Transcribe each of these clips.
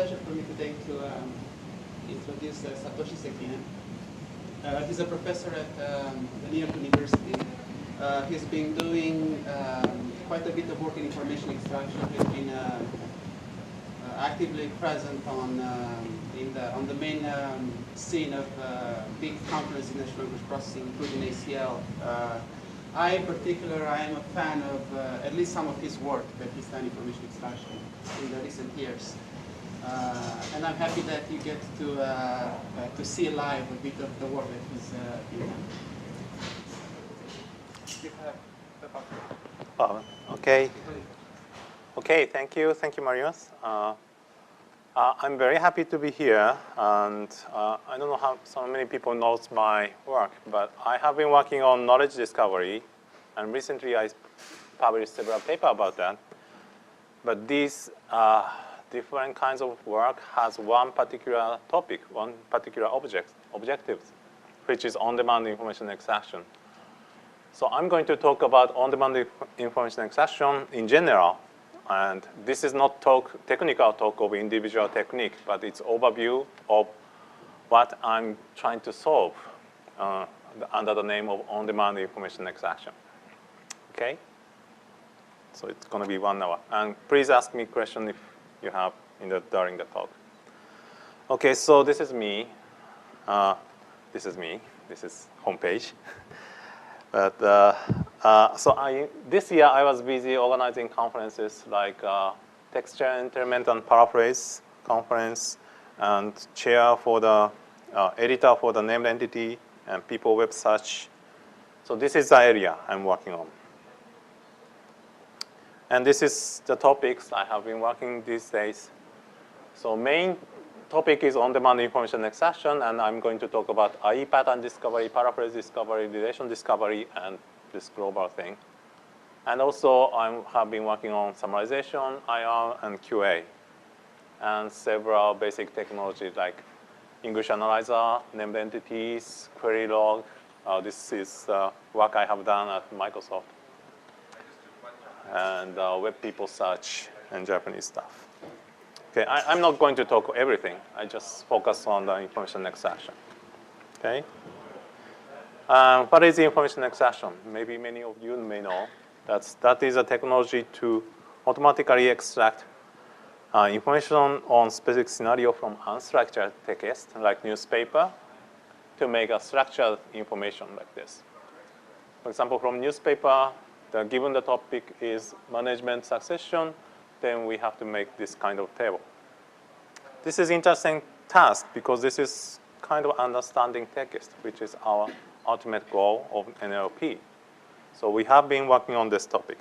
pleasure for me today to introduce Satoshi Sekine. He's a professor at the New York University. He's been doing quite a bit of work in information extraction. He's been actively present on the main scene of big conferences in natural language processing, including ACL. In particular, I am a fan of at least some of his work that he's done in information extraction in the recent years. And I'm happy that you get to see live a bit of the work that he's been done. Okay. Okay, thank you, Marius. I'm very happy to be here, and I don't know how so many people know my work, but I have been working on knowledge discovery, and recently I published several papers about that. But these different kinds of work has one particular topic, one particular objective, which is on-demand information extraction. So I'm going to talk about on-demand information extraction in general. And this is not technical talk of individual technique, but it's overview of what I'm trying to solve under the name of on-demand information extraction. Okay? So it's going to be 1 hour. And please ask me questions if you have during the talk. Okay, so this is me. This is me. This is homepage. But this year I was busy organizing conferences like texture entertainment and paraphrase conference, and chair for the editor for the named entity and people web search. So this is the area I'm working on. And this is the topics I have been working these days. So main topic is on-demand information extraction, and I'm going to talk about IE pattern discovery, paraphrase discovery, relation discovery, and this global thing. And also, I have been working on summarization, IR, and QA, and several basic technologies like English analyzer, named entities, query log. This is work I have done at Microsoft, and web people search and Japanese stuff. Okay, I'm not going to talk everything. I just focus on the information extraction. Okay. What is information extraction? Maybe many of you may know that is a technology to automatically extract information on specific scenario from unstructured text, like newspaper, to make a structured information like this. For example, from newspaper, given the topic is management succession, then we have to make this kind of table. This is interesting task because this is kind of understanding text, which is our ultimate goal of NLP. So we have been working on this topic.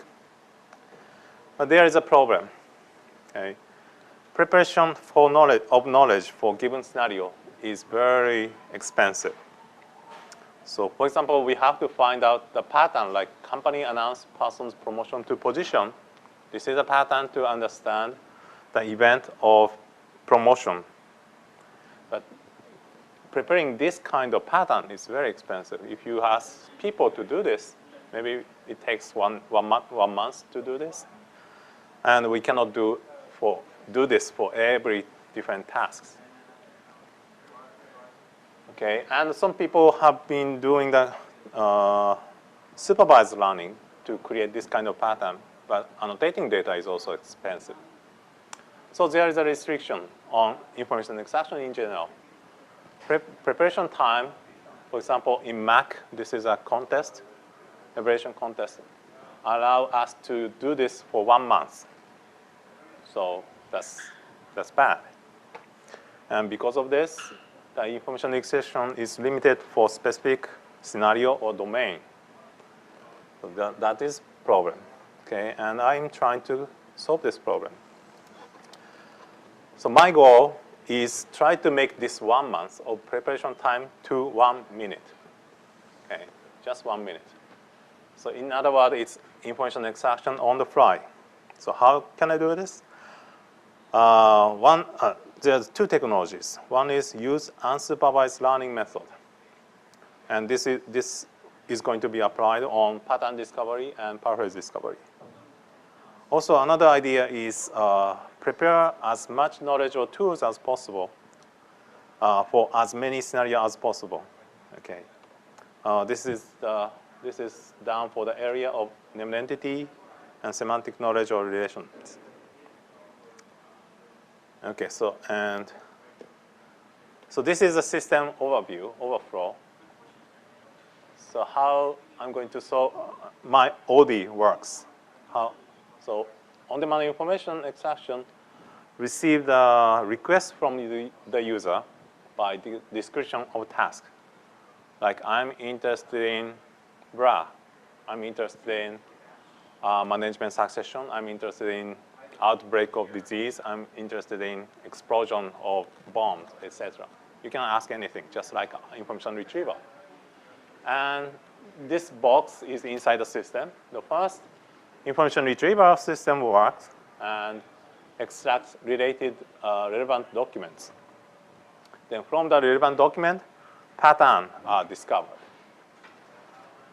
But there is a problem. Okay? Preparation for knowledge for given scenario is very expensive. So for example, we have to find out the pattern, like company announced person's promotion to position. This is a pattern to understand the event of promotion. But preparing this kind of pattern is very expensive. If you ask people to do this, maybe it takes one month to do this. And we cannot do this for every different tasks. Okay, and some people have been doing the supervised learning to create this kind of pattern. But annotating data is also expensive. So there is a restriction on information extraction in general. Preparation time, for example, in Mac, this is a contest, evaluation contest, allow us to do this for 1 month. So that's bad. And because of this, the information extraction is limited for specific scenario or domain. So that is problem. Okay, and I'm trying to solve this problem. So my goal is try to make this 1 month of preparation time to 1 minute. Okay, just 1 minute. So in other words, it's information extraction on the fly. So how can I do this? There's 2 technologies. One is use unsupervised learning method. And this is going to be applied on pattern discovery and paraphrase discovery. Also, another idea is prepare as much knowledge or tools as possible for as many scenarios as possible. Okay, this is done for the area of named entity and semantic knowledge or relations. Okay, so this is a system overflow. So how I'm going to solve my ODIE works. So on-demand information extraction received a request from the user by the description of task. Like I'm interested in blah. I'm interested in management succession. I'm interested in outbreak of disease. I'm interested in explosion of bombs, etc. You can ask anything, just like information retrieval. And this box is inside the system. The first information retrieval system works and extracts related relevant documents. Then from the relevant document, patterns are discovered.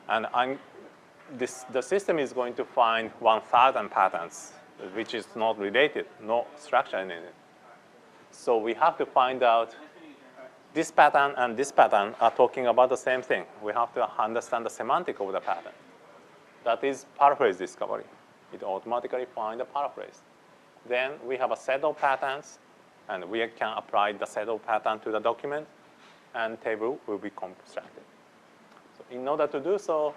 And the system is going to find 1,000 patterns, which is not related, no structure in it. So we have to find out this pattern and this pattern are talking about the same thing. We have to understand the semantic of the pattern. That is paraphrase discovery. It automatically finds the paraphrase. Then we have a set of patterns, and we can apply the set of pattern to the document, and table will be constructed. So in order to do so,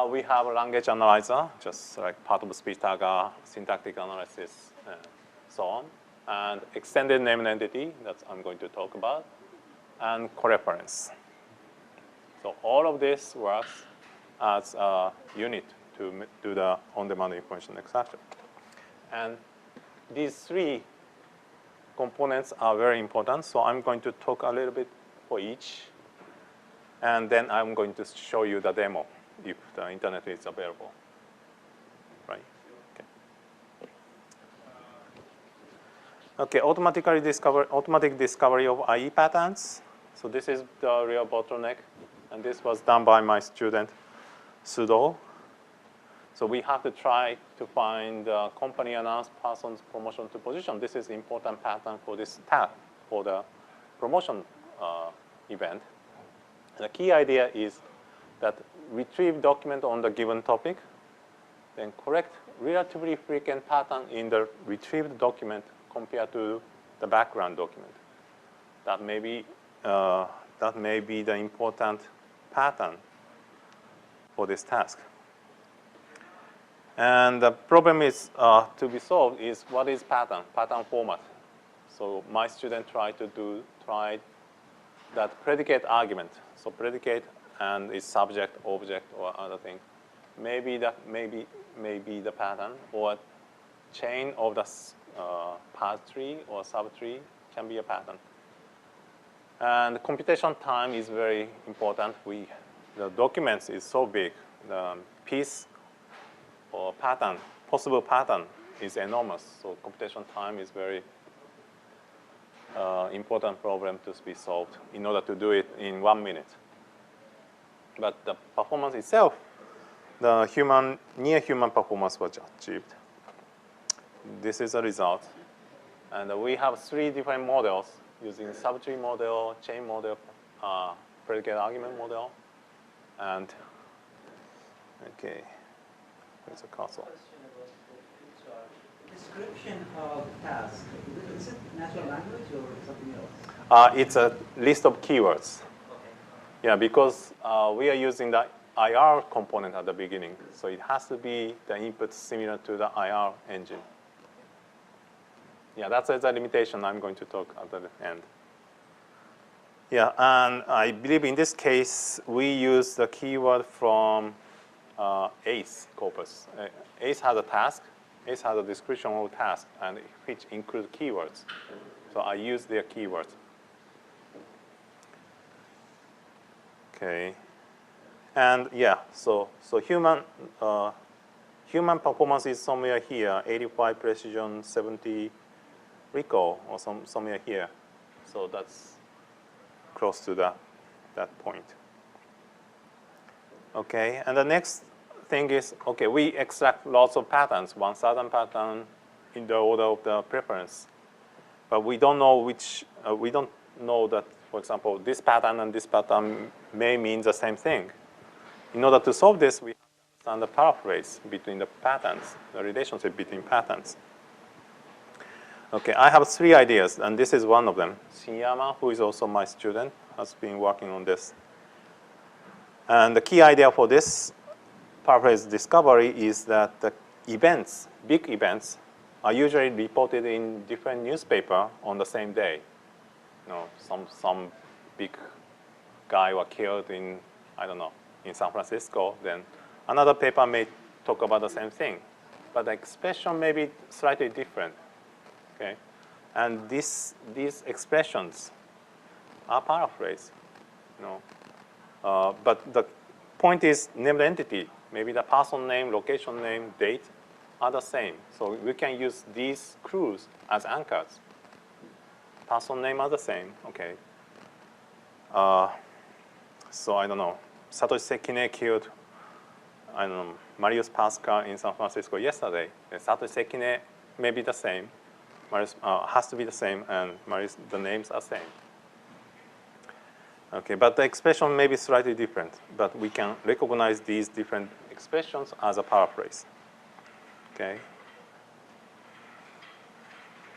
we have a language analyzer, just like part of speech tagger, syntactic analysis, and so on, and extended named entity that I'm going to talk about, and coreference. So all of this works as a unit to do the on-demand information extraction. And these three components are very important, so I'm going to talk a little bit for each, and then I'm going to show you the demo if the internet is available. Right? Okay, automatic discovery of IE patterns. So this is the real bottleneck, and this was done by my student, Sudo. So we have to try to find the company announced person's promotion to position. This is important pattern for this tab, for the promotion event. The key idea is that retrieve document on the given topic, then correct relatively frequent pattern in the retrieved document compared to the background document. That may be the important pattern for this task. And the problem is to be solved is what is pattern format. So my student tried that predicate argument. So predicate and its subject, object, or other thing. Maybe the pattern or chain of the part tree or subtree can be a pattern. And computation time is very important. The documents is so big. The piece or pattern, possible pattern is enormous. So computation time is very important problem to be solved in order to do it in 1 minute. But the performance itself, the near human performance was achieved. This is a result. And we have 3 different models using subtree model, chain model, predicate argument model, and okay, where's the cursor? Description of task, is it natural language or something else? It's a list of keywords. Okay. Yeah, because we are using the IR component at the beginning, so it has to be the input similar to the IR engine. Yeah, that's a limitation I'm going to talk at the end. Yeah, and I believe in this case, we use the keyword from ACE corpus. ACE has a task. ACE has a description of task, and which includes keywords. So I use their keywords. Okay. And yeah, so human performance is somewhere here, 85 precision, 70 recall, or somewhere here. So that's close to that point. Okay, and the next thing is, okay, we extract lots of patterns, 1,000 pattern in the order of the preference. But we don't know which, we don't know that, for example, this pattern and this pattern may mean the same thing. In order to solve this, we have to understand the paraphrase between the patterns, the relationship between patterns. Okay, I have 3 ideas, and this is one of them. Shinyama, who is also my student, has been working on this. And the key idea for this paraphrase discovery is that the events, big events, are usually reported in different newspaper on the same day. You know, some big guy was killed in, I don't know, in San Francisco, then another paper may talk about the same thing. But the expression may be slightly different. Okay? And these expressions are paraphrased. You know? But the point is named entity, maybe the person name, location name, date, are the same. So we can use these clues as anchors. Person name are the same, okay. So I don't know, Satoshi Sekine killed, I don't know, Marius Pascal in San Francisco yesterday. And Satoshi Sekine may be the same, Marius has to be the same, and Marius, the names are same. Okay, but the expression may be slightly different, but we can recognize these different expressions as a paraphrase. Okay.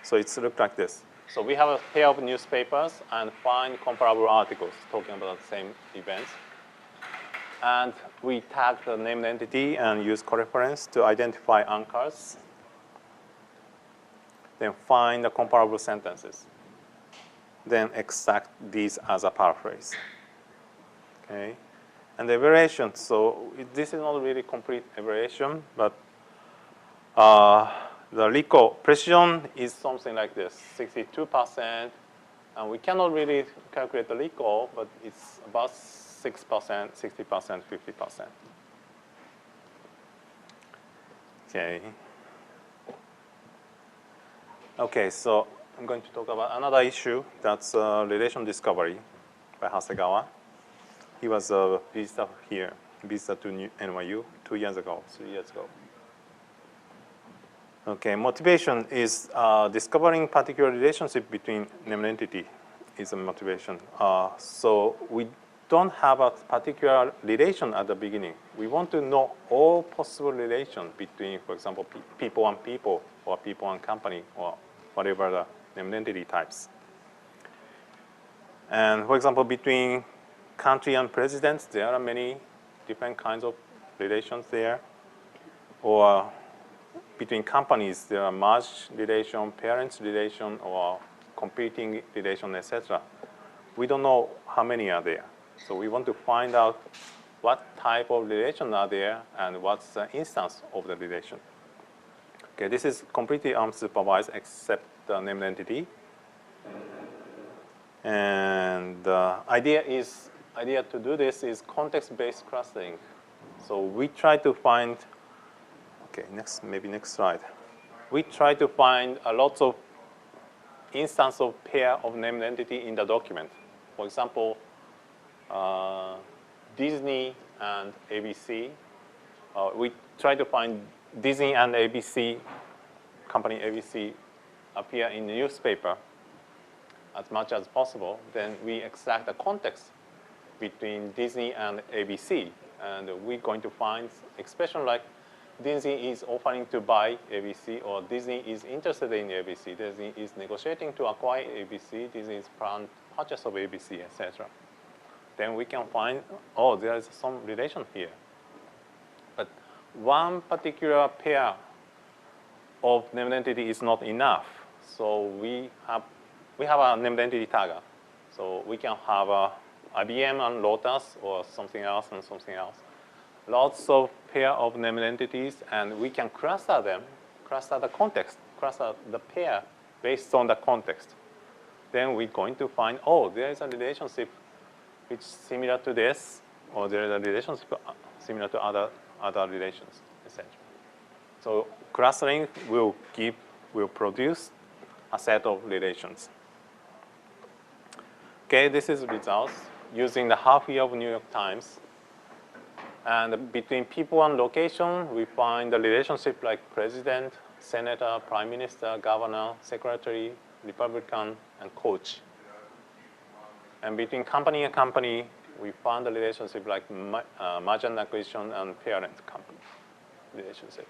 So it's look like this. So we have a pair of newspapers and find comparable articles talking about the same events. And we tag the named entity and use coreference to identify anchors. Then find the comparable sentences. Then extract these as a paraphrase. Okay. And the evaluation, so this is not really complete evaluation, but the recall precision is something like this, 62%. And we cannot really calculate the recall, but it's about 6%, 60%, 50%. Okay. Okay, so I'm going to talk about another issue. That's relation discovery by Hasegawa. He was a visitor here, visitor to NYU 2 years ago, 3 years ago. Okay, motivation is discovering particular relationship between named entity is a motivation. So we don't have a particular relation at the beginning. We want to know all possible relations between, for example, people and people, or people and company, or whatever the named entity types. And for example, between country and presidents, there are many different kinds of relations there. Or between companies, there are merge relation, parents relation, or competing relation, etc. We don't know how many are there. So we want to find out what type of relation are there and what's the instance of the relation. Okay, this is completely unsupervised except the named entity. And the idea to do this is context-based clustering. So we try to find, okay, maybe next slide. We try to find a lot of instance of pair of named entity in the document. For example, Disney and ABC. We try to find Disney and ABC, company ABC, appear in the newspaper as much as possible. Then we extract the context between Disney and ABC. And we're going to find expression like Disney is offering to buy ABC, or Disney is interested in ABC, Disney is negotiating to acquire ABC, Disney is planned purchase of ABC, etc. Then we can find, oh, there is some relation here. But one particular pair of named entity is not enough. So we have a named entity tagger. So we can have a IBM and Lotus, or something else and something else. Lots of pair of named entities, and we can cluster them, cluster the context, cluster the pair based on the context. Then we're going to find, oh, there is a relationship which is similar to this, or there is a relationship similar to other relations, etc. So clustering will produce a set of relations. Okay, this is results using the half year of New York Times. And between people and location, we find the relationship like president, senator, prime minister, governor, secretary, Republican, and coach. And between company and company, we found the relationship like merger and acquisition and parent company relationship.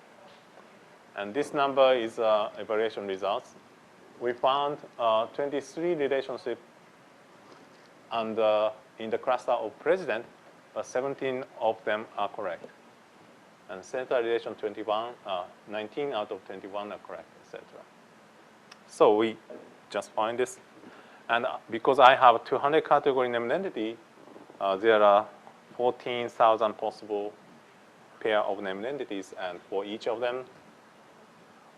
And this number is evaluation results. We found 23 relationships and in the cluster of president, 17 of them are correct. And senator relation 19 out of 21 are correct, etc. So we just find this. And because I have 200 category named entity, there are 14,000 possible pair of named entities, and for each of them,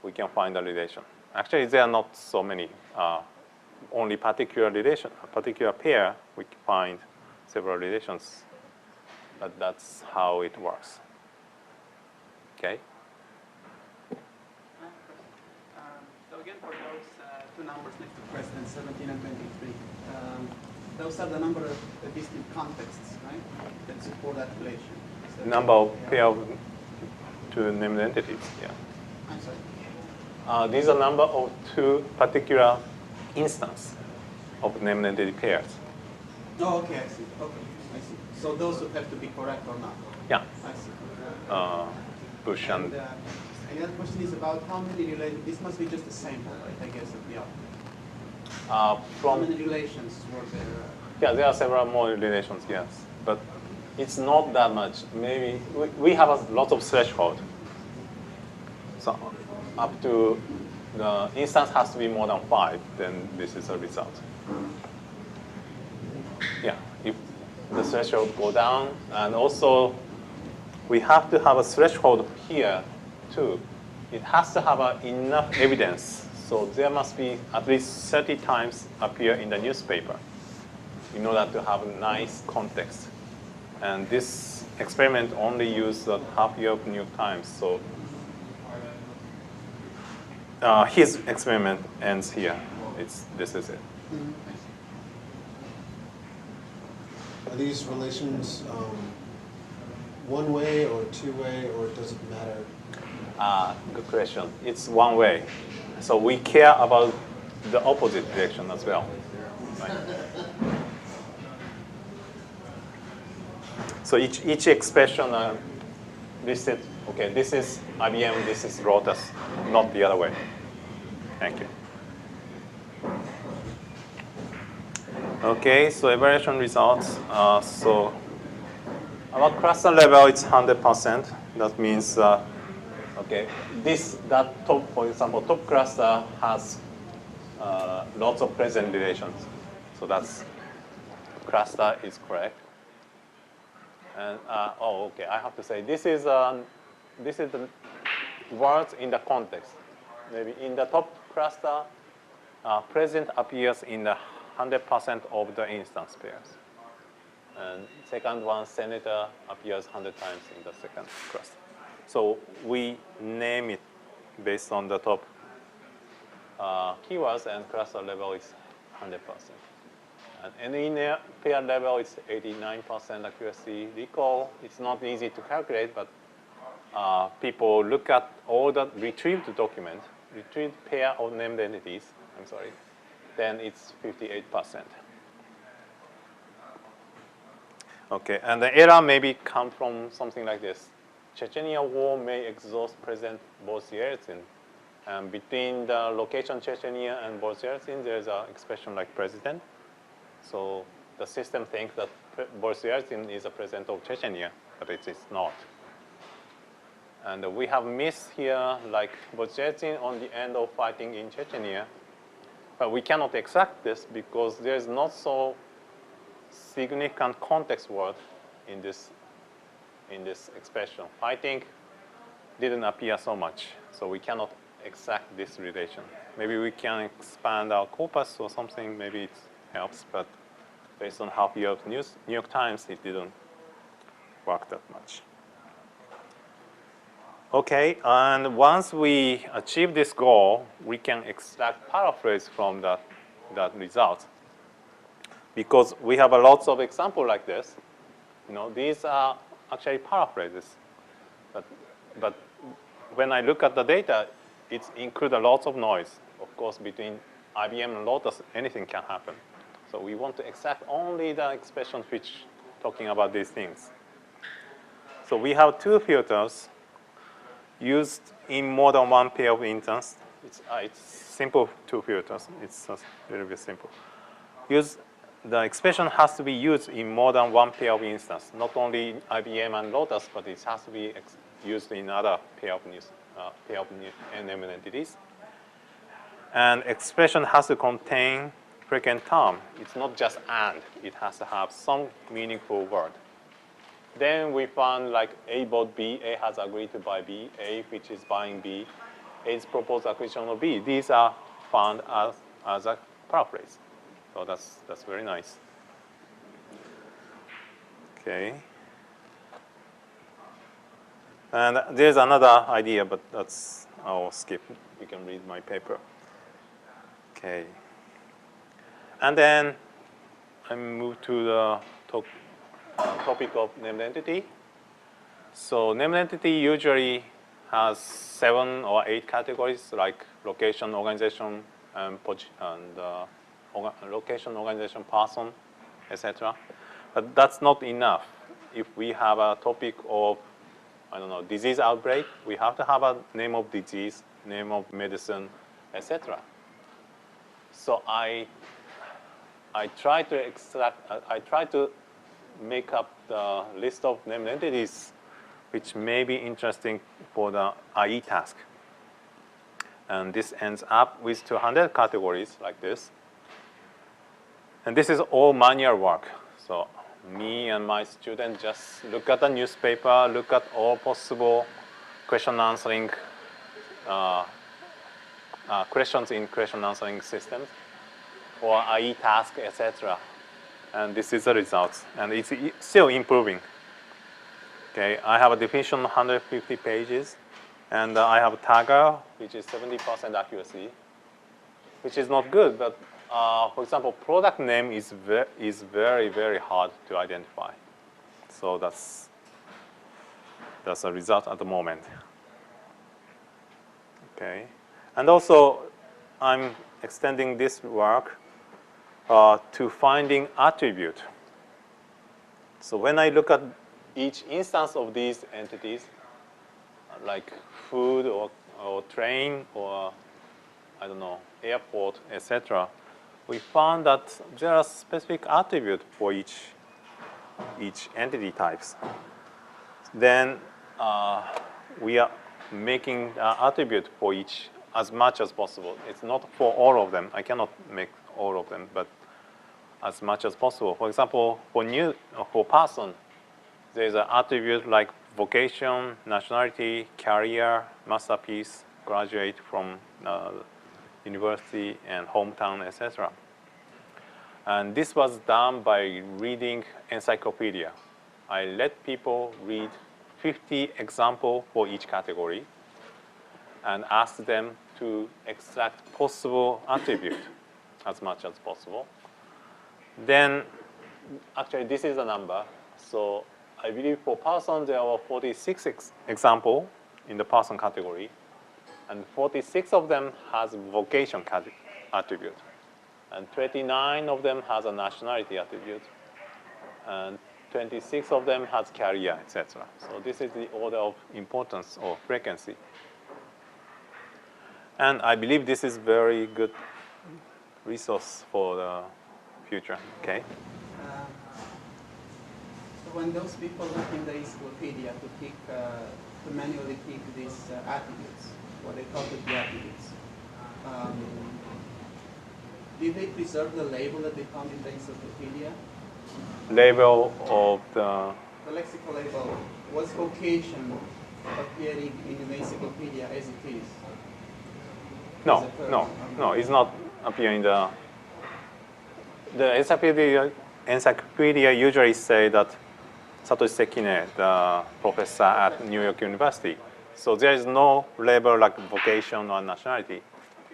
we can find a relation. Actually, there are not so many. Only particular relation, a particular pair, we can find several relations. But that's how it works. Okay? So again, for those two numbers next to president, 17 and 23, those are the number of distinct contexts, right, that support that relation. So Number of pair of two named entities, yeah. I'm sorry. These are number of two particular instances of named entity pairs. Oh, okay, I see. Okay, I see. So those would have to be correct or not? Yeah. I see. Bush and the other question is about how many related. This must be just a sample, right? I guess of the output. How from many relations were there? yeah, there are several more relations, yes, but it's not that much. Maybe we have a lot of threshold. So up to the instance has to be more than 5, then this is a result. Yeah, if the threshold go down, and also we have to have a threshold here too. It has to have enough evidence. So there must be at least 30 times appear in the newspaper in order to have a nice context. And this experiment only used the half year of New York Times. So his experiment ends here. This is it. Are these relations one way or two way, or does it matter? Good question. It's one way. So we care about the opposite direction as well. Right? So each expression listed, okay, this is IBM, this is Lotus, not the other way. Thank you. Okay, so evaluation results. So our cluster level is 100%. That means, okay, that top, for example, top cluster has lots of present relations. So that's cluster is correct. And oh, okay, I have to say this is the words in the context. Maybe in the top cluster, present appears in the 100% of the instance pairs. And second one, senator, appears 100 times in the second cluster. So we name it based on the top keywords, and cluster level is 100%. And in the pair level, it's 89% accuracy. Recall, it's not easy to calculate, but people look at all the retrieved document, retrieved pair of named entities, I'm sorry, then it's 58%. Okay, and the error maybe come from something like this. Chechnya war may exhaust President Boris Yeltsin. And between the location Chechnya and Boris Yeltsin, there's an expression like president. So the system thinks that Boris Yeltsin is a president of Chechnya, but it is not. And we have missed here, like Boris Yeltsin on the end of fighting in Chechnya. But we cannot exact this because there's not so significant context word in this expression. Fighting didn't appear so much, so we cannot exact this relation. Maybe we can expand our corpus or something, maybe it helps, but based on half year of New York Times, it didn't work that much. Okay, and once we achieve this goal, we can extract paraphrase from that result. Because we have a lots of examples like this. You know, these are actually paraphrases. But when I look at the data, it includes a lot of noise. Of course, between IBM and Lotus, anything can happen. So we want to extract only the expressions which talking about these things. So we have two filters used in more than one pair of instances. It's simple two filters. It's just very, very simple. The expression has to be used in more than one pair of instances, not only IBM and Lotus, but it has to be used in other pair of NMN entities. And expression has to contain frequent term. It's not just and. It has to have some meaningful word. Then we found like A bought B, A has agreed to buy B, A which is buying B, A's proposed acquisition of B. These are found as a paraphrase. So that's very nice. Okay. And there's another idea, but I'll skip. You can read my paper. Okay. And then I move to the topic of named entity. So named entity usually has 7 or 8 categories, like location, organization, and location, organization, person, etc. But that's not enough. If we have a topic of, I don't know, disease outbreak, we have to have a name of disease, name of medicine, etc. So I try to make up the list of named entities which may be interesting for the IE task. And this ends up with 200 categories like this. And this is all manual work. So me and my student just look at the newspaper, look at all possible question answering questions in question answering systems or IE task, etc. And this is the results. And it's still improving. Okay, I have a definition 150 pages. And I have a tagger, which is 70% accuracy, which is not good. But for example, product name is very, very hard to identify. So that's a result at the moment. Okay, and also I'm extending this work to finding attribute. So when I look at each instance of these entities, like food or train or I don't know, airport, etc., we found that there are specific attributes for each entity types. Then we are making attribute for each as much as possible. It's not for all of them. I cannot make all of them, but as much as possible. For example, for person, there's an attribute like vocation, nationality, career, masterpiece, graduate from university and hometown, etc. And this was done by reading encyclopedia. I let people read 50 examples for each category and ask them to extract possible attribute as much as possible. Then, actually, this is a number. So I believe for person, there were 46 examples in the person category. And 46 of them has vocation attribute. And 29 of them has a nationality attribute. And 26 of them has career, etc. So this is the order of importance or frequency. And I believe this is very good resource for the future. Okay. So when those people look in the encyclopedia to manually pick these attributes, what they call the attributes, did they preserve the label that they found in the encyclopedia? Label of the lexical label. Was vocation appearing in the encyclopedia as it is? No, it's not appearing in the encyclopedia usually say that Satoshi Sekine, the professor at New York University. So there is no label like vocation or nationality.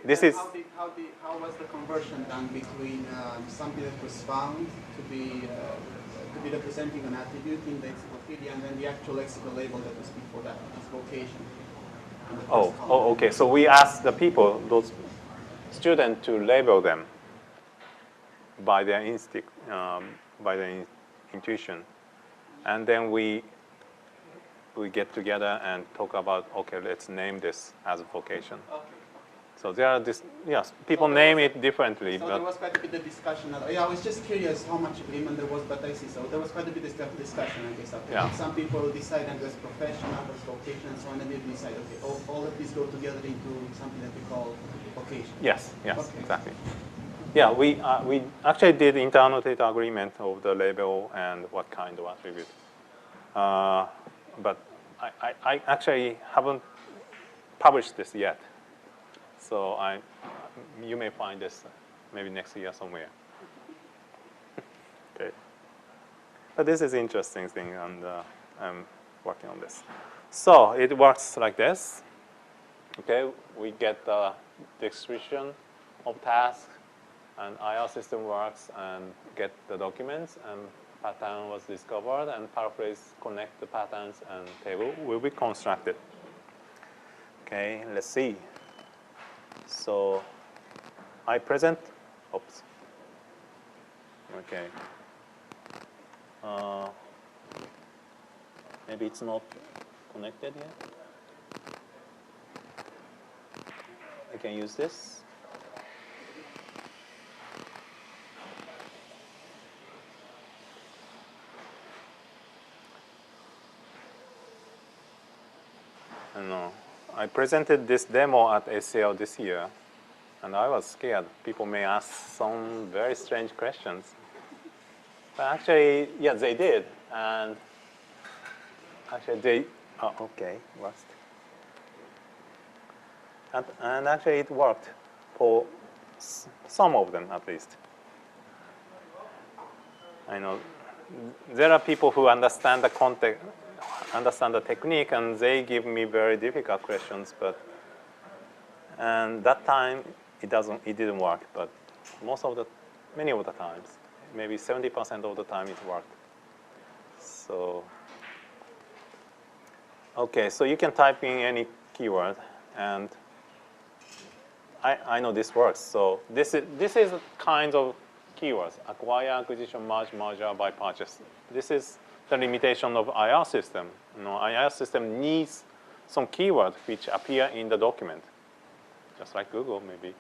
This is how was the conversion done between something that was found to be to be representing an attribute in the encyclopedia, and then the actual lexical label that was before that is vocation. in the first column. Oh, okay. So we ask the people, those students, to label them by their instinct, by their intuition, and then we get together and talk about, okay, let's name this as a vocation. Okay. So there are this, yes, people name it differently, So but there was quite a bit of discussion. Yeah, I was just curious how much agreement there was, but I see. So there was quite a bit of discussion, I guess. Okay. Yeah. Some people decide that there's profession, others vocation, and so on, and they decide, okay, all of these go together into something that we call vocation. yes, Okay. exactly. Yeah, we actually did internal data agreement of the label and what kind of attribute. But I actually haven't published this yet. So you may find this maybe next year somewhere. Okay. But this is interesting thing, and I'm working on this. So it works like this. Okay, we get the description of task, and IR system works and get the documents, and pattern was discovered, and paraphrase connect the patterns, and table will be constructed. Okay, let's see. So I present, oops. Okay. Maybe it's not connected yet. I can use this. I know. I presented this demo at ACL this year, and I was scared. People may ask some very strange questions. But actually, yeah, they did. And actually, they, okay, worked. And actually, it worked for some of them, at least. I know there are people who understand the context, understand the technique, and they give me very difficult questions. But and that time it didn't work. But many of the times, maybe 70% of the time it worked. So okay, so you can type in any keyword, and I know this works. So this is a kind of keywords: acquire, acquisition, merge, merger, buy, purchase. This is the limitation of IR system. IR system needs some keywords which appear in the document, just like Google maybe.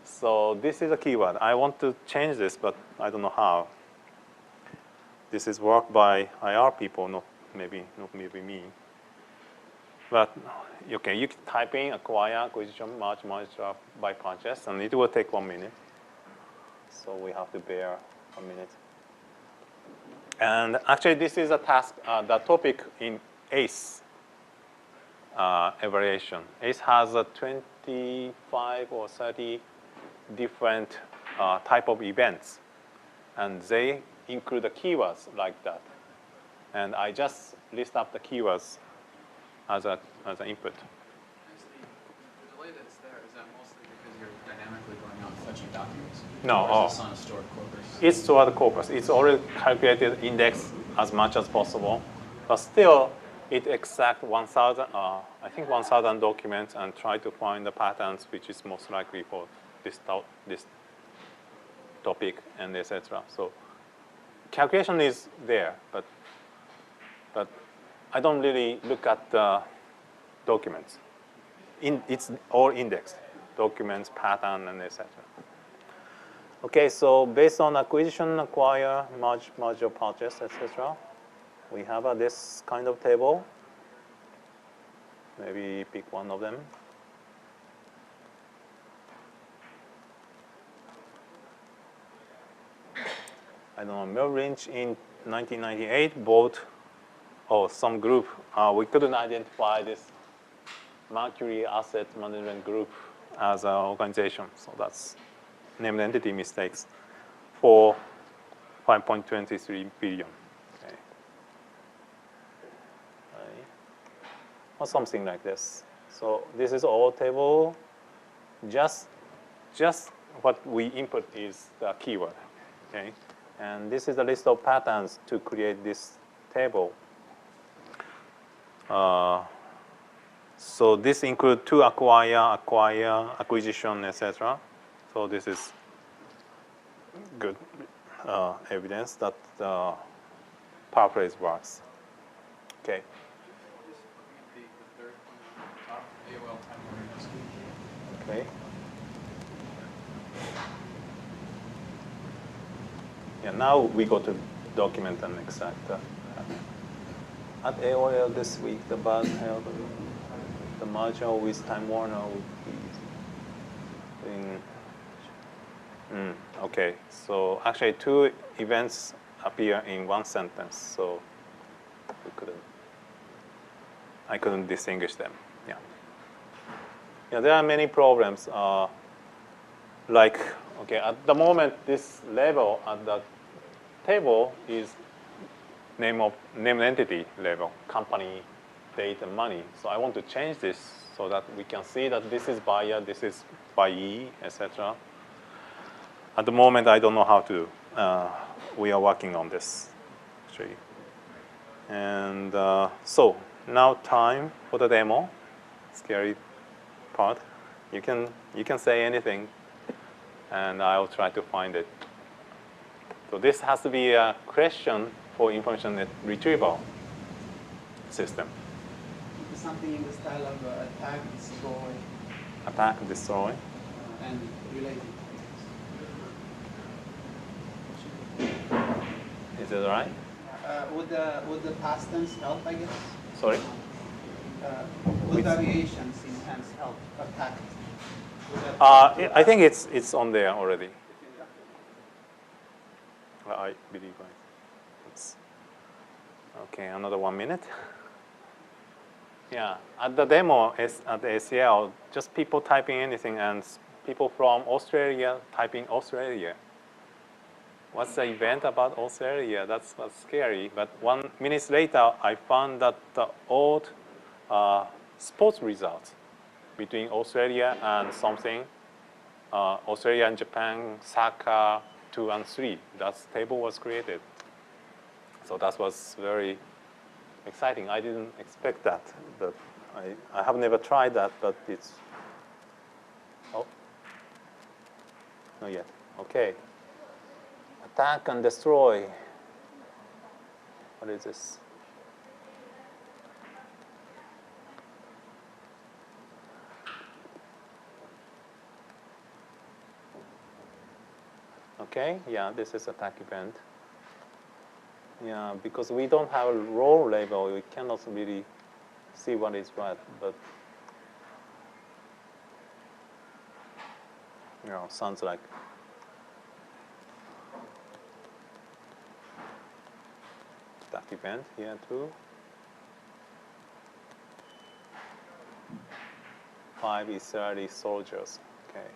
So this is a keyword. I want to change this, but I don't know how. This is work by IR people, not maybe me. But okay, you can type in acquire, acquisition, merge, merger, buy, purchase, and it will take 1 minute. So we have to bear 1 minute. And actually, this is a task, the topic in ACE evaluation. ACE has 25 or 30 different type of events, and they include the keywords like that. And I just list up the keywords as an input. The delay that's there, is that mostly because you're dynamically going out and fetching documents? No. Or is this on a stored corpus? It's stored corpus. It's already calculated index as much as possible, but still it exact 1,000, I think 1,000 documents, and try to find the patterns which is most likely for this topic and etc. So calculation is there, but I don't really look at the documents. It's all indexed, documents, pattern, and etc. Okay, so based on acquisition, acquire, merge, merger, purchase, etc., we have this kind of table. Maybe pick one of them. I don't know, Merrill Lynch in 1998 bought, some group. We couldn't identify this Mercury Asset Management Group as an organization, so that's named entity mistakes for 5.23 billion. Okay. Or something like this. So this is all table. Just what we input is the keyword. Okay. And this is a list of patterns to create this table. So this includes to acquire, acquisition, etc. So this is good evidence that paraphrase works. Okay. Just looking at the third one on the top, AOL Time Warner Rescue. Okay. Yeah, now we go to document and extract. At AOL this week, the buzz held the merger with Time Warner would be okay, so actually two events appear in one sentence, so I couldn't distinguish them. Yeah. Yeah, there are many problems. Like, okay, at the moment, this label at the table is named entity label, company, date, and money. So I want to change this so that we can see that this is buyer, this is buyee, etc. At the moment, I don't know how to. We are working on this, actually. And so now time for the demo. Scary part. You can say anything, and I'll try to find it. So this has to be a question for information retrieval system. Something in the style of attack, destroy, Attack, destroy. and related. Is it right? Would the past tense help, I guess? Sorry? Would variations in tense help? Attack. I think it's on there already. I believe it's okay. Another 1 minute. Yeah, at the demo at the ACL, just people typing anything and people from Australia typing Australia. What's the event about Australia? That's scary. But 1 minute later, I found that the old sports results between Australia and something, Australia and Japan, soccer 2 and 3. That table was created. So that was very exciting. I didn't expect that. But I have never tried that, but it's, oh, not yet. Okay. Attack and destroy. What is this? Okay, yeah, this is attack event. Yeah, because we don't have a role label, we cannot really see what is what, but sounds like attack event here too. 5 Israeli soldiers. Okay.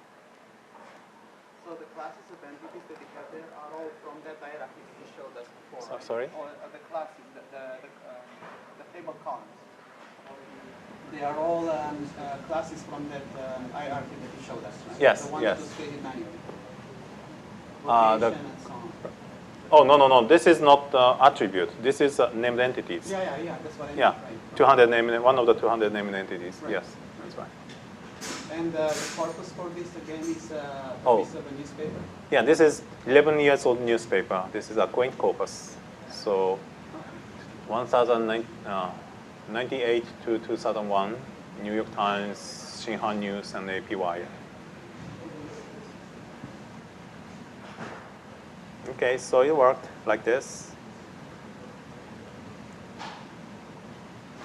So the classes of entities that we have there are all from that hierarchy that you showed us before. Sorry? Or the classes, the table columns. They are all classes from that hierarchy that you showed us, right? Yes, the one yes. that was created manually. The- Vocation and so on. Oh, no. This is not attribute. This is named entities. Yeah. That's what I mean. Yeah, Right. 200 named, one of the 200 named entities. Right. Yes, that's right. And the purpose for this again is a Oh. piece of a newspaper. Yeah, this is 11 years old newspaper. This is a quaint corpus. So 1998 to 2001, New York Times, Shinhan News, and APY. Okay, so it worked like this.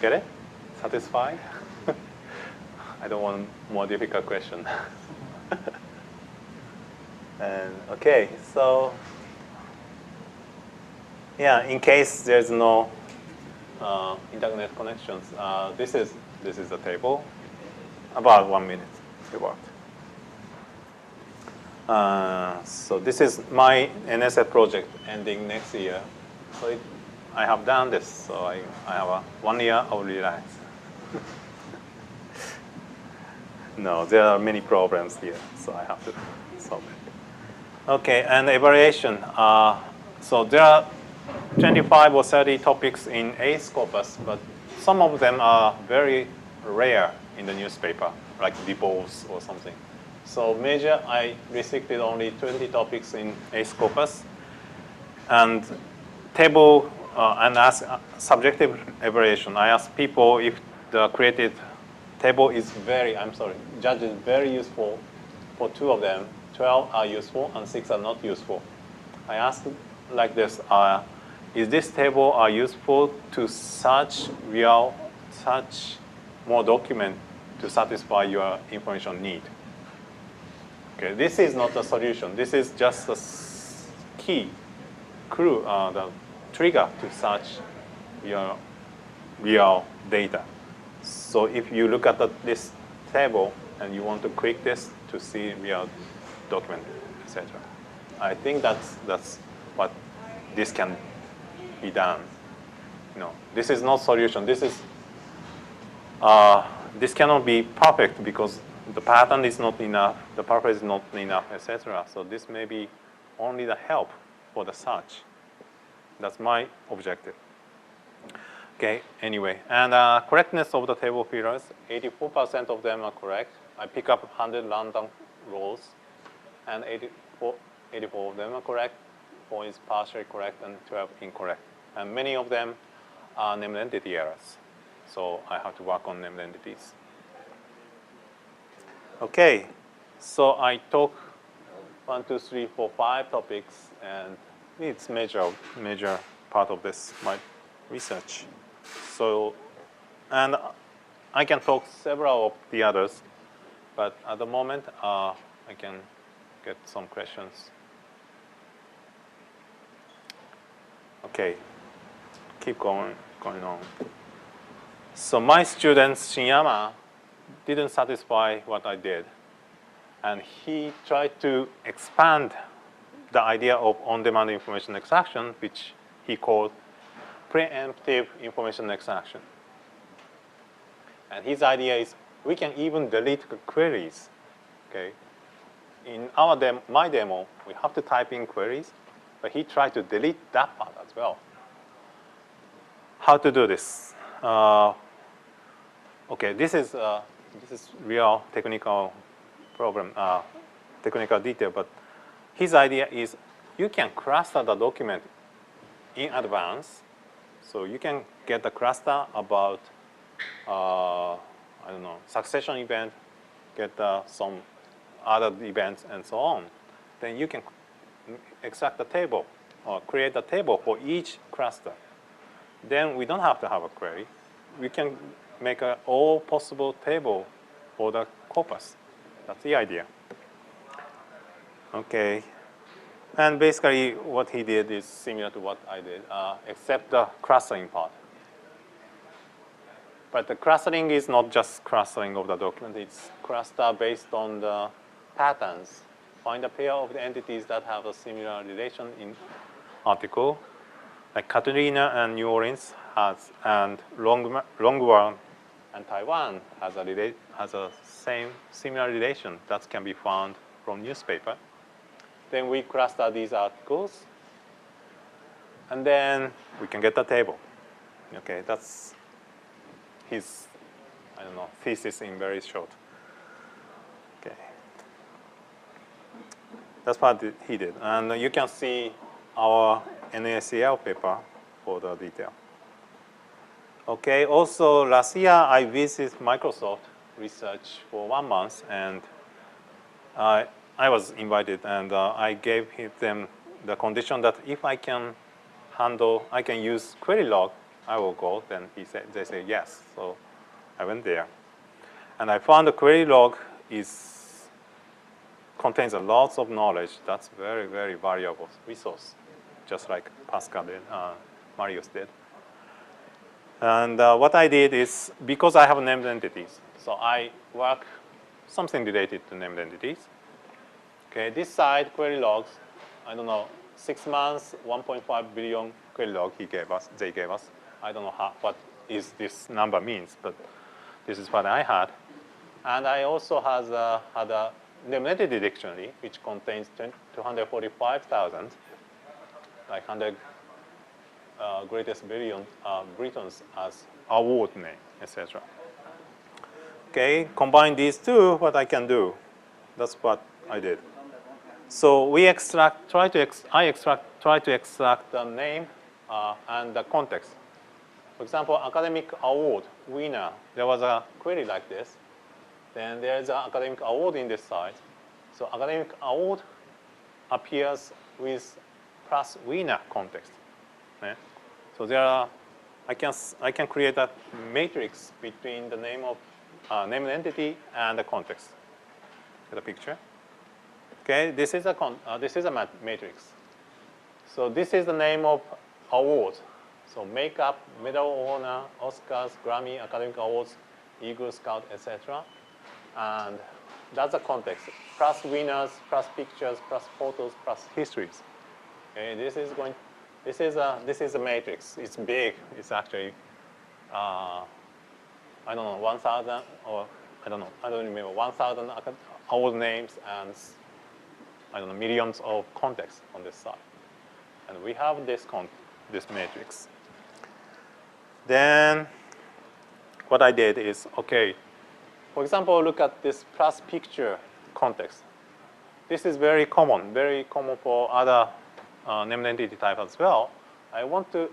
Get it? Satisfied? I don't want more difficult question. And okay, so yeah, in case there's no internet connections, this is the table. About 1 minute, it worked. So this is my NSF project ending next year. So I have done this, so I have 1 year of relax. No, there are many problems here, so I have to solve it. Okay, and evaluation. So there are 25 or 30 topics in A corpus, but some of them are very rare in the newspaper, like divorce or something. So I restricted only 20 topics in A corpus, and table and ask subjective evaluation. I asked people if the created table is judged is very useful for 2 of them. 12 are useful and 6 are not useful. I asked like this, is this table useful to search more document to satisfy your information need? Okay, this is not a solution. This is just a clue, the trigger to search your real data. So if you look at this table and you want to click this to see real document, etc. I think that's what this can be done. This is not solution. This cannot be perfect because the pattern is not enough, the paraphrase is not enough, etc. So this may be only the help for the search. That's my objective. Okay, anyway, and correctness of the table fillers, 84% of them are correct. I pick up 100 random rows, and 84 of them are correct. 4 is partially correct, and 12 incorrect. And many of them are named entity errors. So I have to work on named entities. Okay, so I took 1, 2, 3, 4, 5 topics, and it's major part of my research. So, and I can talk several of the others, but at the moment I can get some questions. Okay, keep going on. So my student Shinyama didn't satisfy what I did, and he tried to expand the idea of on-demand information extraction, which he called preemptive information extraction. And his idea is we can even delete the queries. Okay, in my demo, we have to type in queries, but he tried to delete that part as well. How to do this? Okay, this is real technical problem, technical detail, but his idea is you can cluster the document in advance. So you can get the cluster about, I don't know, succession event, get some other events, and so on. Then you can extract a table or create a table for each cluster. Then we don't have to have a query. We can make an all possible table for the corpus. That's the idea. Okay. And basically, what he did is similar to what I did, except the clustering part. But the clustering is not just clustering of the document. It's cluster based on the patterns. Find a pair of the entities that have a similar relation in article. Like Katrina and New Orleans and Longguan and Taiwan has a similar relation that can be found from newspaper. Then we cluster these articles, and then we can get the table. Okay, that's his, I don't know, thesis in very short. Okay, that's what he did, and you can see our NACL paper for the detail. Okay, also last year I visited Microsoft Research for 1 month, and I was invited, and I gave them the condition that if I can use Querylog, I will go. Then they said yes. So I went there, and I found the Querylog contains a lot of knowledge. That's very, very valuable resource, just like Pascal did, Marius did. And what I did is, because I have named entities, so I work something related to named entities. Okay, this side query logs, I don't know, 6 months, 1.5 billion query log they gave us. I don't know what this number means, but this is what I had. And I also had a named entity dictionary, which contains 245,000. like 100 greatest Britons as award name, etc. Okay, combine these two, what I can do. That's what I did. So we try to extract the name and the context. For example, academic award winner. There was a query like this. Then there's an academic award in this side. So academic award appears with plus winner context. Yeah? So there are, I can create a matrix between the name of named entity and the context. Get a picture. Okay, this is a matrix. So this is the name of award. So makeup, medal honor, Oscars, Grammy, academic awards, Eagle Scout, etc. And that's the context. Plus winners, plus pictures, plus photos, plus histories. Okay, this is a matrix. It's big. It's actually I don't know 1,000 or I don't know. I don't remember 1,000 award names and I don't know millions of contexts on this side. And we have this matrix. Then what I did is, okay, for example, look at this plus picture context. This is very common for other named entity type as well. I want to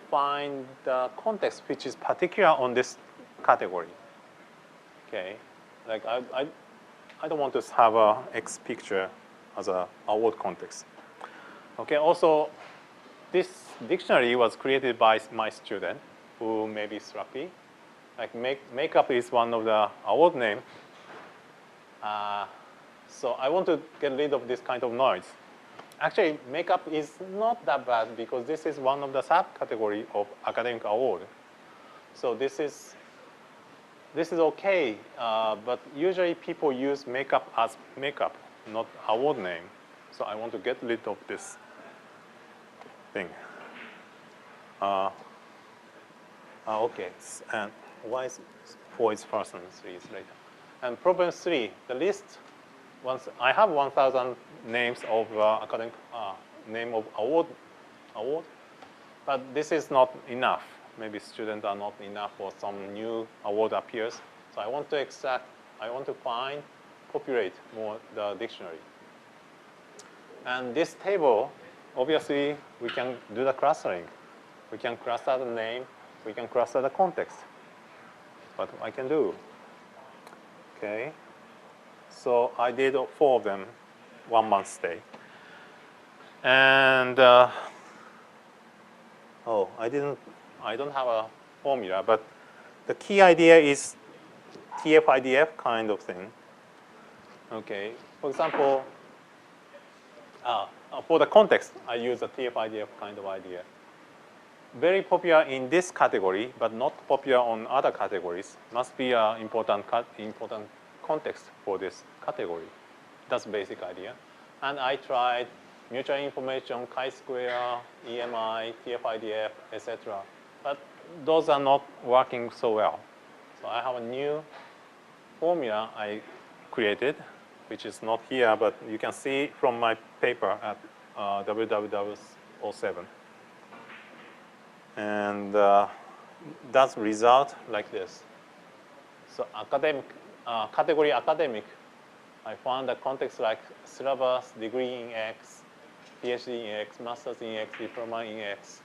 find the context which is particular on this category. Okay, like I don't want to have a X picture as a award context. Okay, also this dictionary was created by my student who may be Strappy. Like makeup is one of the award name. So I want to get rid of this kind of noise. Actually, makeup is not that bad because this is one of the subcategory of academic award. So this is okay, but usually people use makeup as makeup, not award name. So I want to get rid of this thing. Okay, and why is 4 is first and 3 is later? And problem 3, the list. Once I have 1,000 names of academic name of award, but this is not enough. Maybe students are not enough, or some new award appears. So I want to populate more the dictionary. And this table, obviously, we can do the clustering. We can cluster the name. We can cluster the context. What I can do. Okay. So I did 4 of them, 1 month stay. And I don't have a formula, but the key idea is TF-IDF kind of thing. Okay. For example, for the context, I use a TF-IDF kind of idea. Very popular in this category, but not popular on other categories. Must be an important context for this category. That's the basic idea. And I tried mutual information, chi-square, EMI, TF-IDF, etc. But those are not working so well. So I have a new formula I created, which is not here, but you can see from my paper at www.07. And that's result like this. So category academic, I found the context like syllabus, degree in X, PhD in X, master's in X, diploma in X,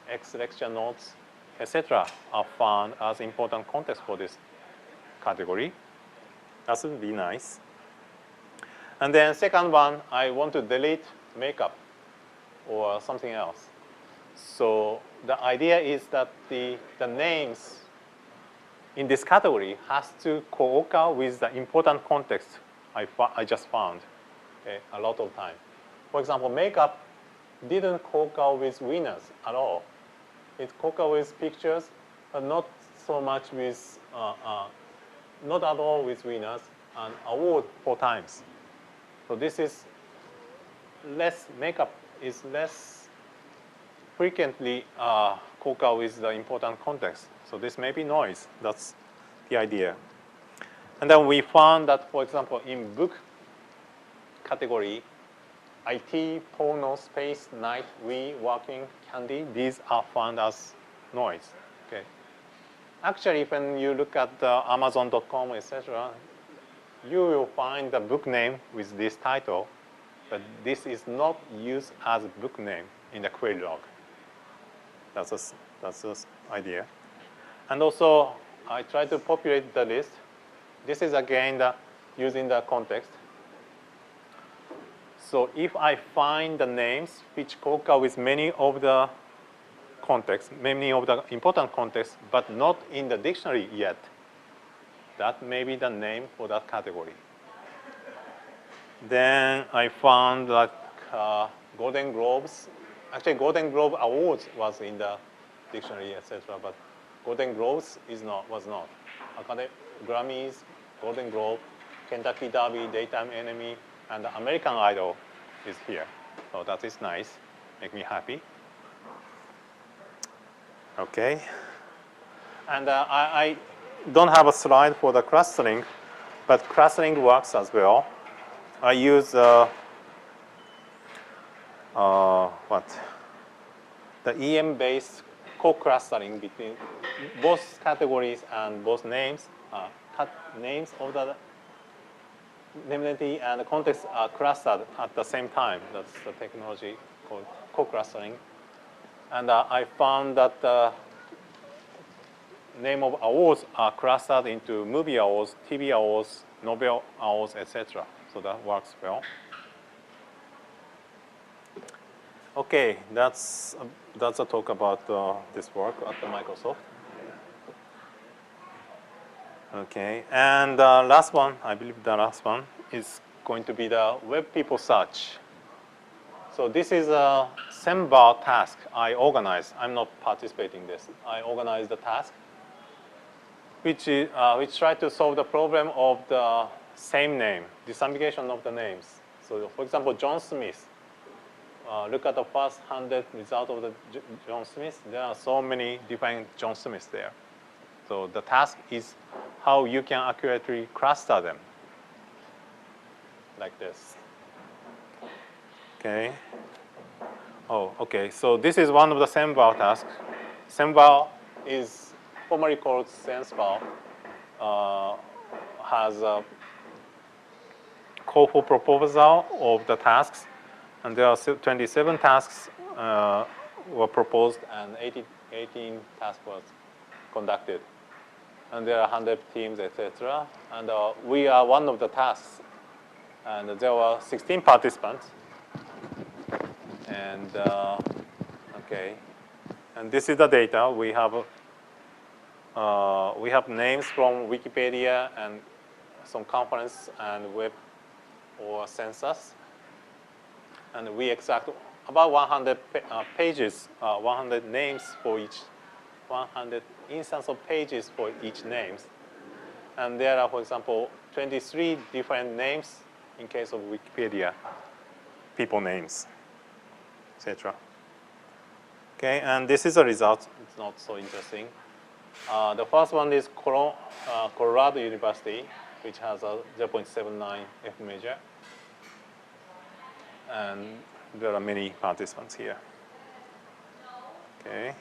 X lecture notes, etc. are found as important context for this category. That would be nice. And then second one, I want to delete makeup or something else. So the idea is that the names in this category has to co-occur with the important context I just found a lot of time. For example, makeup didn't co-occur with winners at all. It co-occur with pictures, but not so much with, not at all with winners, and award 4 times. So this is less, makeup is less frequently co-occur with the important context. So this may be noise. That's the idea. And then we found that, for example, in book category, IT, porno, space, night, we, working, candy, these are found as noise. Okay. Actually, when you look at Amazon.com, etc., you will find the book name with this title, but this is not used as a book name in the query log. That's the idea. And also, I try to populate the list. This is again using the context. So if I find the names which co-occur with many of the contexts, many of the important contexts, but not in the dictionary yet, that may be the name for that category. Then I found that Golden Globes, actually Golden Globe Awards was in the dictionary, etc., but Golden Globes was not. Grammys, Golden Globe, Kentucky Derby, Daytime Enemy, and the American Idol is here. So that is nice, make me happy. Okay. And I don't have a slide for the clustering, but clustering works as well. I use the EM-based co-clustering between both categories and both names. Names of the name entity and the context are clustered at the same time. That's the technology called co-clustering. And I found that the name of awards are clustered into movie awards, TV awards, Nobel awards, etc. So that works well. Okay, that's a talk about this work at the Microsoft. Okay, and last one, I believe the last one is going to be the web people search. So this is a SEMBAR task I organized. I'm not participating in this. I organized the task, which try to solve the problem of the same name, disambiguation of the names. So for example, John Smith. Look at the first 100 result of the John Smith. There are so many different John Smiths there. So the task is how you can accurately cluster them, like this. Okay. Oh, okay. So this is one of the SEMBAR tasks. SEMBAR is formerly called SenseBar. Has a call for proposal of the tasks, and there are 27 tasks were proposed, and 18 tasks was conducted. And there are 100 teams, etc. And we are one of the tasks. And there were 16 participants. And okay, and this is the data. We have names from Wikipedia and some conference and web or census. And we extract about 100 pages, 100 names for each, 100 instance of pages for each names. And there are, for example, 23 different names in case of Wikipedia, people names, etc. Okay, and this is a result. It's not so interesting. The first one is Colorado University, which has a 0.79 F measure. And there are many participants here. Okay.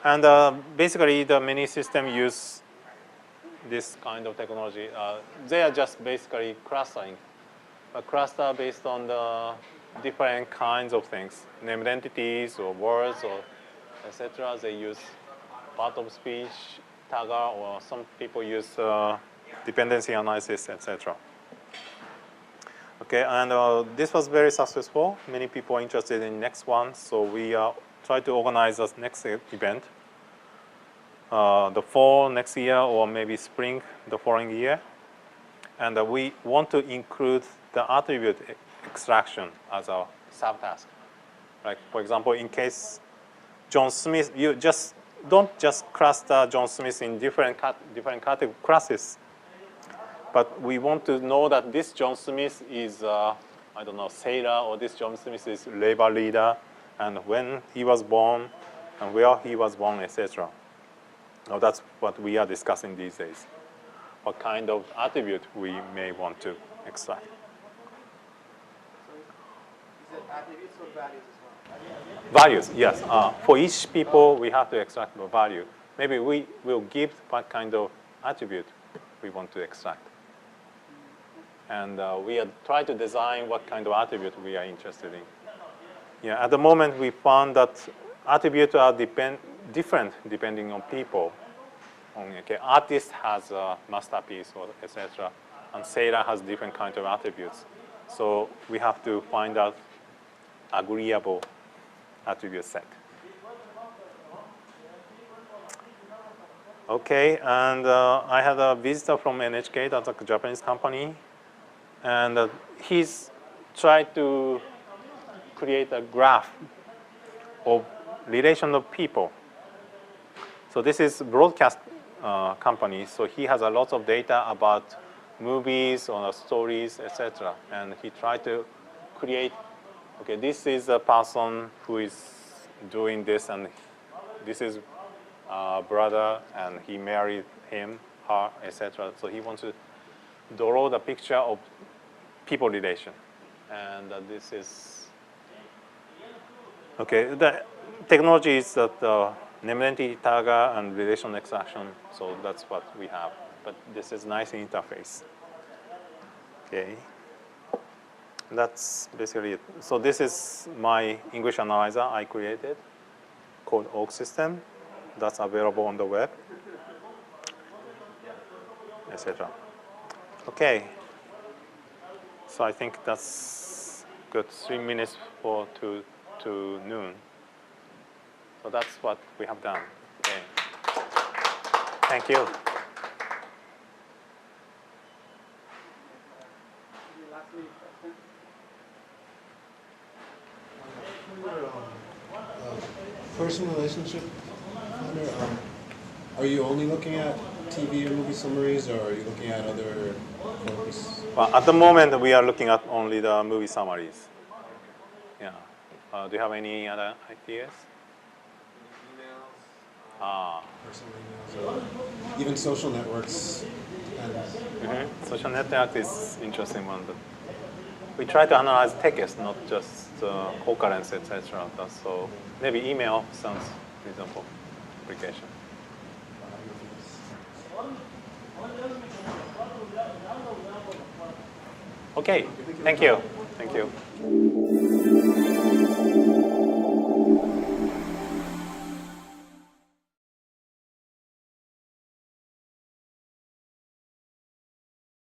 And basically, the many systems use this kind of technology. They are just basically clustering. A cluster based on the different kinds of things, named entities or words or etc. They use part of speech, tagger, or some people use dependency analysis, etc. Okay, and this was very successful. Many people are interested in next one, so we try to organize this next event. The fall next year, or maybe spring the following year. And we want to include the attribute extraction as a subtask. Like, for example, in case John Smith, you don't just cluster John Smith in different category classes. But we want to know that this John Smith is, I don't know, sailor, or this John Smith is labor leader, and when he was born, and where he was born, etc. Now that's what we are discussing these days. What kind of attribute we may want to extract. Attributes or values as well? Values, yes. For each people, we have to extract the value. Maybe we will give what kind of attribute we want to extract. And we try to design what kind of attribute we are interested in. Yeah, at the moment, we found that attributes are different depending on people. Okay, artist has a masterpiece, or etc., and sailor has different kinds of attributes. So we have to find out agreeable attribute set. Okay, and I had a visitor from NHK, that's a Japanese company, and he's tried to create a graph of relation of people. So this is broadcast company, so he has a lot of data about movies or stories, etc. And he tried to create, okay, this is a person who is doing this, and this is a brother, and he married him, her, etc. So he wants to draw the picture of people relation. And this is, okay, the technology is that name entity tagger and relation extraction, so that's what we have. But this is nice interface. Okay, that's basically it. So this is my English analyzer I created called Org System. That's available on the web, etc. Okay, so I think that's good. 3 minutes to noon. So that's what we have done. Okay. Thank you. Last minute question. Person relationship finder, are you only looking at TV or movie summaries, or are you looking at other corpus? Well, at the moment, we are looking at only the movie summaries. Yeah. Do you have any other ideas? Personal emails, or even social networks. And Social network is interesting one, but we try to analyze text, not just concurrence, etc. So maybe email sounds reasonable application. Okay, thank you. Thank you.